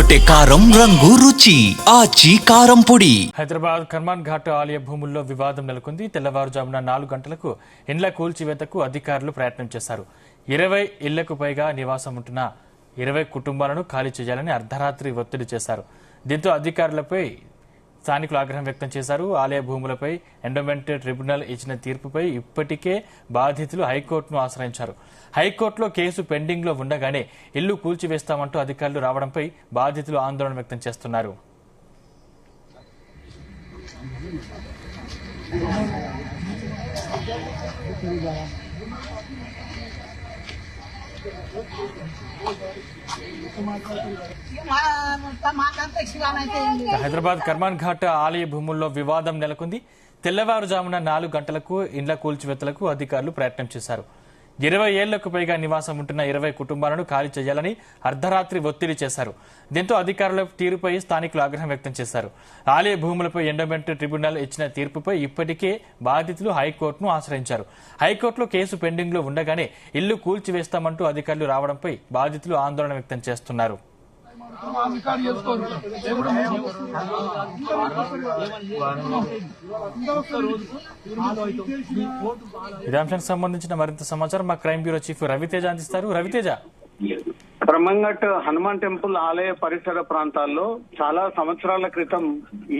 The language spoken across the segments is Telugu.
అదరగొట్టే కారం రంగు రుచి ఆచి కారం పొడి. హైదరాబాద్ కర్మాన్ ఘాట్ ఆలయ భూముల్లో వివాదం నెలకొంది. తెల్లవారుజామున 4 గంటలకు ఇండ్ల కూల్చివేతకు అధికారులు ప్రయత్నం చేశారు. 20 ఇళ్లకు పైగా నివాసం ఉంటున్న 20 కుటుంబాలను ఖాళీ చేయాలని అర్ధరాత్రి ఒత్తిడి చేశారు. దీంతో అధికారులపై స్థానికులు ఆగ్రహం వ్యక్తం చేశారు. ఆలయ భూములపై ఎండోమెంట్ ట్రిబ్యునల్ ఇచ్చిన తీర్పుపై ఇప్పటికే బాధితులు హైకోర్టును ఆశ్రయించారు. హైకోర్టులో కేసు పెండింగ్ లో ఉండగానే ఇల్లు కూల్చివేస్తామంటూ అధికారులు రావడంపై బాధితులు ఆందోళన వ్యక్తం చేస్తున్నారు. హైదరాబాద్ కర్మాన్ ఘాట్ ఆలయ భూముల్లో వివాదం నెలకొంది. తెల్లవారుజామున 4 గంటలకు ఇండ్ల కూల్చివేతలకు అధికారులు ప్రయత్నం చేశారు. 20 ఏళ్లకు పైగా నివాసం ఉంటున్న 20 కుటుంబాలను ఖాళీ చేయాలని అర్ధరాత్రి ఒత్తిడి చేశారు. దీంతో అధికారుల తీరుపై స్థానికులు ఆగ్రహం వ్యక్తం చేశారు. ఆలయ భూములపై ఎండోమెంట్ ట్రిబ్యునల్ ఇచ్చిన తీర్పుపై ఇప్పటికే బాధితులు హైకోర్టును ఆశ్రయించారు. హైకోర్టులో కేసు పెండింగ్ లో ఉండగానే ఇల్లు కూల్చివేస్తామంటూ అధికారులు రావడంపై బాధితులు ఆందోళన వ్యక్తం చేస్తున్నారు. ఇదే అంశానికి సంబంధించిన మరింత సమాచారం మా క్రైమ్ బ్యూరో చీఫ్ రవితేజ అందిస్తారు. రవితేజ, కర్మంఘట్ హనుమాన్ టెంపుల్ ఆలయ పరిసర ప్రాంతాల్లో చాలా సంవత్సరాల క్రితం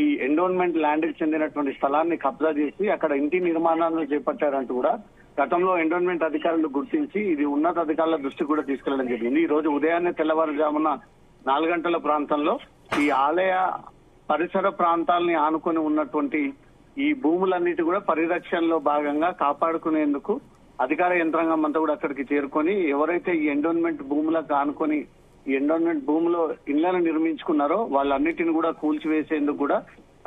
ఈ ఎండోన్మెంట్ ల్యాండ్ కి చెందినటువంటి స్థలాన్ని కబ్జా చేసి అక్కడ ఇంటి నిర్మాణాలను చేపట్టారంటూ కూడా గతంలో ఎండోన్మెంట్ అధికారులు గుర్తించి ఇది ఉన్నత అధికారుల దృష్టి కూడా తీసుకెళ్లడం జరిగింది. ఈ రోజు ఉదయాన్నే తెల్లవారుజామున 4 గంటల ప్రాంతంలో ఈ ఆలయ పరిసర ప్రాంతాలని ఆనుకొని ఉన్నటువంటి ఈ భూములన్నిటి కూడా పరిరక్షణలో భాగంగా కాపాడుకునేందుకు అధికార యంత్రాంగం అంతా కూడా అక్కడికి చేరుకొని ఎవరైతే ఈ ఎండోన్మెంట్ భూములకు ఆనుకొని ఈ ఎండోన్మెంట్ భూములో ఇళ్లను నిర్మించుకున్నారో వాళ్ళన్నిటిని కూడా కూల్చివేసేందుకు కూడా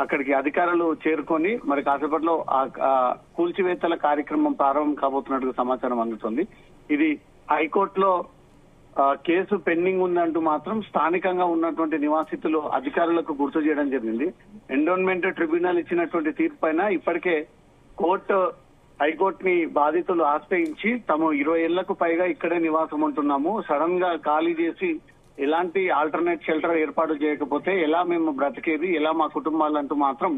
అక్కడికి అధికారులు చేరుకొని మరి కాసేపట్లో ఆ కూల్చివేతల కార్యక్రమం ప్రారంభం కాబోతున్నట్టుగా సమాచారం అందుతుంది. ఇది హైకోర్టులో కేసు పెండింగ్ ఉందంటూ మాత్రం స్థానికంగా ఉన్నటువంటి నివాసితులు అధికారులకు గుర్తు చేయడం జరిగింది. ఎండోన్మెంట్ ట్రిబ్యునల్ ఇచ్చినటువంటి తీర్పు పైన ఇప్పటికే హైకోర్టుని బాధితులు ఆశ్రయించి తాము 20 ఏళ్లకు పైగా ఇక్కడే నివాసం ఉంటున్నాము, సడన్ గా ఖాళీ చేసి ఎలాంటి ఆల్టర్నేట్ షెల్టర్ ఏర్పాటు చేయకపోతే ఎలా మేము బ్రతికేది, ఎలా మా కుటుంబాలంటూ మాత్రం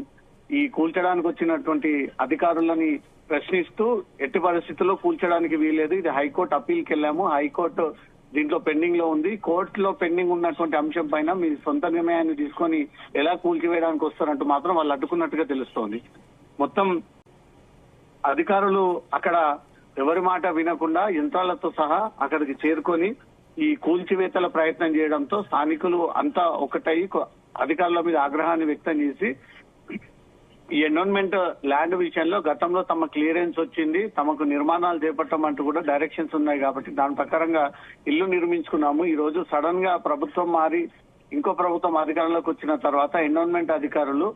ఈ కూల్చడానికి వచ్చినటువంటి అధికారులని ప్రశ్నిస్తూ ఎట్టి పరిస్థితుల్లో కూల్చడానికి వీలేదు, ఇది హైకోర్టు అప్పీల్కి వెళ్ళాము, హైకోర్టు దీంట్లో పెండింగ్ లో ఉంది, కోర్టులో పెండింగ్ ఉన్నటువంటి అంశం పైన మీ సొంత నిర్ణయాన్ని తీసుకొని ఎలా కూల్చివేయడానికి వస్తారంటూ మాత్రం వాళ్ళు అడ్డుకున్నట్టుగా తెలుస్తోంది. మొత్తం అధికారులు అక్కడ ఎవరి మాట వినకుండా యంత్రాలతో సహా అక్కడికి చేరుకొని ఈ కూల్చివేతల ప్రయత్నం చేయడంతో స్థానికులు అంతా ఒకటై అధికారుల మీద ఆగ్రహాన్ని వ్యక్తం చేసి ఈ ఎండోన్మెంట్ ల్యాండ్ విషయంలో గతంలో తమ క్లియరెన్స్ వచ్చింది, తమకు నిర్మాణాలు చేపట్టమంటూ కూడా డైరెక్షన్స్ ఉన్నాయి కాబట్టి దాని ప్రకారంగా ఇల్లు నిర్మించుకున్నాము. ఈ రోజు సడన్ గా ప్రభుత్వం మారి ఇంకో ప్రభుత్వం అధికారంలోకి వచ్చిన తర్వాత ఎండోన్మెంట్ అధికారులు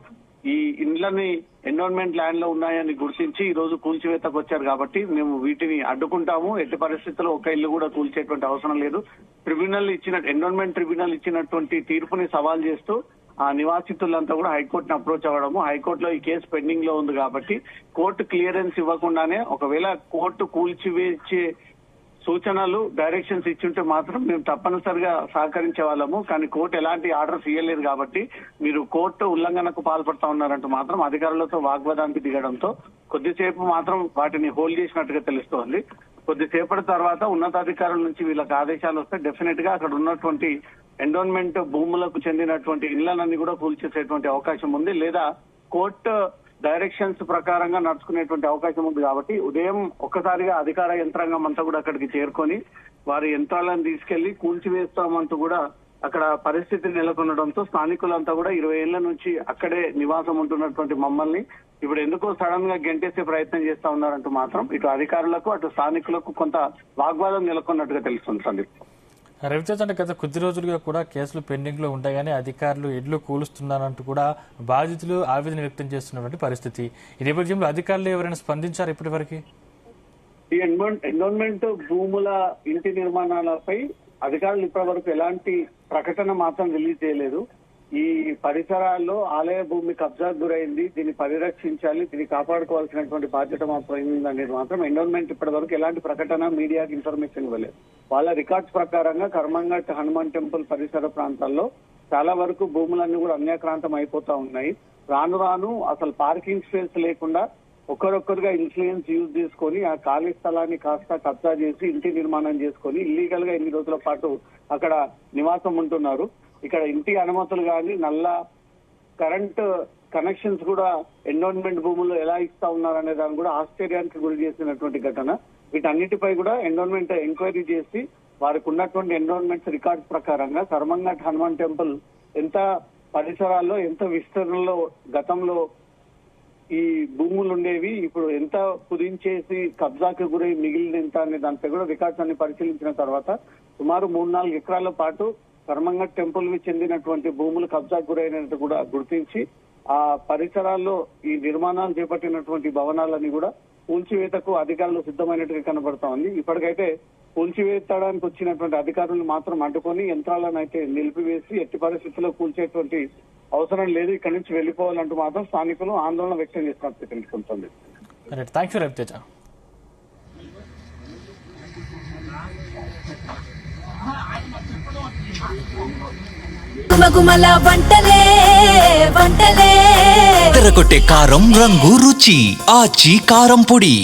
ఈ ఇండ్లని ఎండోన్మెంట్ ల్యాండ్ లో ఉన్నాయని గుర్తించి ఈ రోజు కూల్చివేతకు వచ్చారు కాబట్టి మేము వీటిని అడ్డుకుంటాము, ఎట్టి పరిస్థితుల్లో ఒక ఇల్లు కూడా కూల్చేటువంటి అవసరం లేదు, ఎండోన్మెంట్ ట్రిబ్యునల్ ఇచ్చినటువంటి తీర్పుని సవాల్ చేస్తూ ఆ నివాసితులంతా కూడా హైకోర్టును అప్రోచ్ అవ్వడము, హైకోర్టులో ఈ కేసు పెండింగ్ లో ఉంది కాబట్టి కోర్టు క్లియరెన్స్ ఇవ్వకుండానే ఒకవేళ కోర్టు కూల్చివేసే సూచనలు డైరెక్షన్స్ ఇచ్చుంటే మాత్రం మేము తప్పనిసరిగా సహకరించే వాళ్ళము, కానీ కోర్టు ఎలాంటి ఆర్డర్స్ ఇవ్వలేదు కాబట్టి మీరు కోర్టు ఉల్లంఘనకు పాల్పడతా ఉన్నారంటూ మాత్రం అధికారులతో వాగ్వాదానికి దిగడంతో కొద్దిసేపు మాత్రం వాటిని హోల్డ్ చేసినట్టుగా తెలుస్తోంది. కొద్దిసేపటి తర్వాత ఉన్నతాధికారుల నుంచి వీళ్ళకి ఆదేశాలు వస్తే డెఫినెట్ గా అక్కడ ఉన్నటువంటి ఎండోన్మెంట్ భూములకు చెందినటువంటి ఇళ్లన్నీ కూడా కూల్చేసేటువంటి అవకాశం ఉంది, లేదా కోర్టు డైరెక్షన్స్ ప్రకారంగా నడుచుకునేటువంటి అవకాశం ఉంది. కాబట్టి ఉదయం ఒక్కసారిగా అధికార యంత్రాంగం అంతా కూడా అక్కడికి చేరుకొని వారి యంత్రాలను తీసుకెళ్లి కూల్చివేస్తామంటూ కూడా అక్కడ పరిస్థితి నెలకొనడంతో స్థానికులంతా కూడా 20 ఏళ్ల నుంచి అక్కడే నివాసం ఉంటున్నటువంటి మమ్మల్ని ఇప్పుడు ఎందుకో సడన్ గా గెంటేసే ప్రయత్నం చేస్తా ఉన్నారంటూ మాత్రం ఇటు అధికారులకు అటు స్థానికులకు కొంత వాగ్వాదం నెలకొన్నట్టుగా తెలుస్తుంది. సందీప్, రవితేజ, అంటే గత కొద్ది రోజులుగా కూడా కేసులు పెండింగ్ లో ఉండగానే అధికారులు ఇళ్లు కూలుస్తున్నారంటూ కూడా బాధితులు ఆవేదన వ్యక్తం చేస్తున్నటువంటి పరిస్థితి. ఈ నేపథ్యంలో అధికారులు ఎవరైనా స్పందించారు ఇప్పటి వరకు? ఈ ఎండోన్మెంట్ భూముల ఇంటి నిర్మాణాలపై అధికారులు ఇప్పటి వరకు ఎలాంటి ప్రకటన మాత్రం రిలీజ్ చేయలేదు. ఈ పరిసరాల్లో ఆలయ భూమి కబ్జాకు గురైంది, దీన్ని పరిరక్షించాలి, దీన్ని కాపాడుకోవాల్సినటువంటి బాధ్యత మాత్రం అనేది మాత్రం ఎండోన్మెంట్ ఇప్పటి వరకు ఎలాంటి ప్రకటన మీడియాకి ఇన్ఫర్మేషన్ ఇవ్వలేదు. వాళ్ళ రికార్డ్స్ ప్రకారంగా కర్మంఘట్ హనుమాన్ టెంపుల్ పరిసర ప్రాంతాల్లో చాలా వరకు భూములన్నీ కూడా అన్యాక్రాంతం అయిపోతా ఉన్నాయి. రాను రాను అసలు పార్కింగ్ స్పేస్ లేకుండా ఒకరొక్కరుగా ఇన్ఫ్లుయెన్స్ యూజ్ చేసుకొని ఆ ఖాళీ స్థలాన్ని కాస్త కబ్జా చేసి ఇంటి నిర్మాణం చేసుకొని ఇల్లీగల్ గా ఇన్ని రోజుల పాటు అక్కడ నివాసం ఉంటున్నారు. ఇక్కడ ఇంటి అనుమతులు కానీ నల్ల కరెంట్ కనెక్షన్స్ కూడా ఎన్విరాన్మెంట్ భూములు ఎలా ఇస్తా ఉన్నారనే దాన్ని కూడా ఆశ్చర్యానికి గురి చేసినటువంటి ఘటన. వీటన్నిటిపై కూడా ఎన్విరాన్మెంట్ ఎంక్వైరీ చేసి వారికి ఉన్నటువంటి ఎన్విరాన్మెంట్ రికార్డ్స్ ప్రకారంగా కర్మంఘట్ హనుమాన్ టెంపుల్ ఎంత పరిసరాల్లో ఎంత విస్తరణలో గతంలో ఈ భూములు ఉండేవి, ఇప్పుడు ఎంత కుదించేసి కబ్జాకు గురై మిగిలిన ఎంత అనే దానిపై కూడా రికార్డ్స్ అన్ని పరిశీలించిన తర్వాత సుమారు 3-4 ఎకరాల పాటు కర్మంఘట్ టెంపుల్ కి చెందినటువంటి భూములు కబ్జాకు గురైనట్టు కూడా గుర్తించి ఆ పరిసరాల్లో ఈ నిర్మాణాలు చేపట్టినటువంటి భవనాలని కూడా కూల్చివేతకు అధికారులు సిద్ధమైనట్టుగా కనబడతా ఉంది. ఇప్పటికైతే కూల్చివేతడానికి వచ్చినటువంటి అధికారులు మాత్రం అడ్డుకొని యంత్రాలను అయితే నిలిపివేసి ఎట్టి పరిస్థితుల్లో కూల్చేటువంటి అవసరం లేదు, ఇక్కడి నుంచి వెళ్లిపోవాలంటూ మాత్రం స్థానికులు ఆందోళన వ్యక్తం చేసినట్టు తెలుసుకుంటుంది. Thank you Ravi Teja. గుమగుమల వంటలే వంటలే తెరకొట్టే కారం రంగు రుచి ఆచి కారం పొడి.